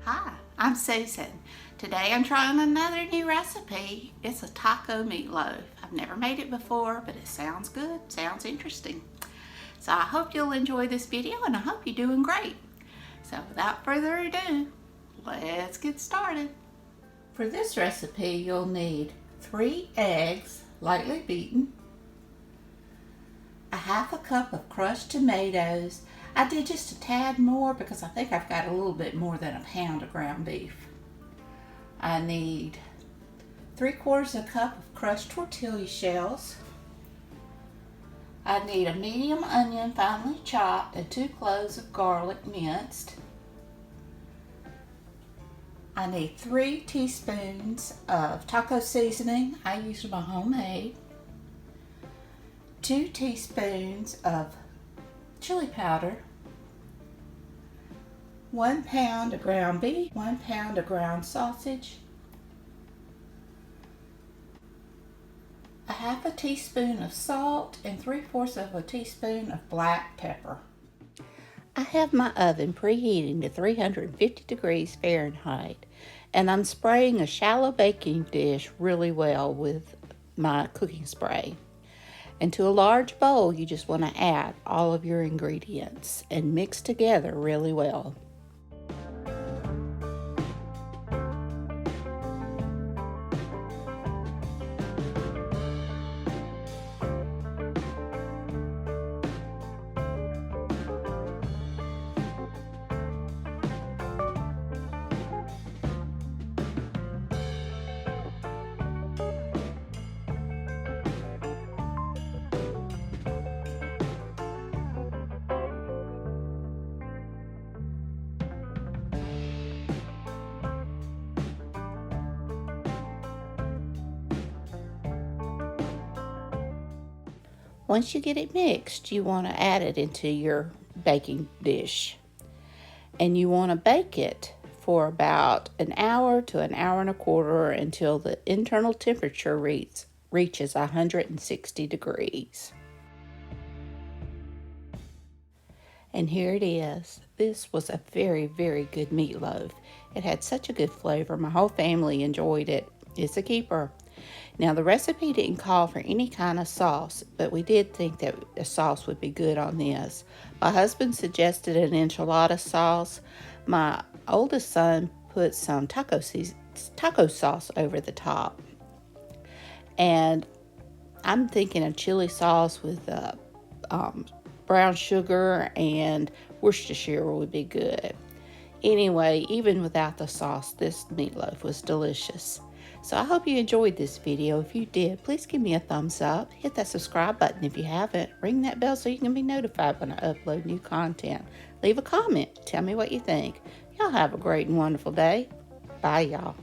Hi, I'm Susan. Today I'm trying another new recipe. It's a taco meatloaf. I've never made it before, but it sounds good, sounds interesting. So I hope you'll enjoy this video and I hope you're doing great. So without further ado, let's get started. For this recipe, you'll need 3 eggs, lightly beaten, a half a cup of crushed tomatoes. I did just a tad more because I think I've got a little bit more than a pound of ground beef. I need 3/4 a cup of crushed tortilla shells. I need a medium onion finely chopped and 2 cloves of garlic minced. I need 3 teaspoons of taco seasoning. I used my homemade. 2 teaspoons of chili powder, 1 pound of ground beef, 1 pound of ground sausage, a half a teaspoon of salt, and 3/4 of a teaspoon of black pepper. I have my oven preheating to 350 degrees Fahrenheit, and I'm spraying a shallow baking dish really well with my cooking spray. And to a large bowl, you just want to add all of your ingredients and mix together really well. Once you get it mixed, you want to add it into your baking dish. And you want to bake it for about an hour to an hour and a quarter until the internal temperature reaches 160 degrees. And here it is. This was a very, very good meatloaf. It had such a good flavor. My whole family enjoyed it. It's a keeper. Now, the recipe didn't call for any kind of sauce, but we did think that a sauce would be good on this. My husband suggested an enchilada sauce. My oldest son put some taco sauce over the top. And I'm thinking a chili sauce with brown sugar and Worcestershire would be good. Anyway, even without the sauce, this meatloaf was delicious. So I hope you enjoyed this video. If you did, please give me a thumbs up. Hit that subscribe button if you haven't. Ring that bell so you can be notified when I upload new content. Leave a comment. Tell me what you think. Y'all have a great and wonderful day. Bye, y'all.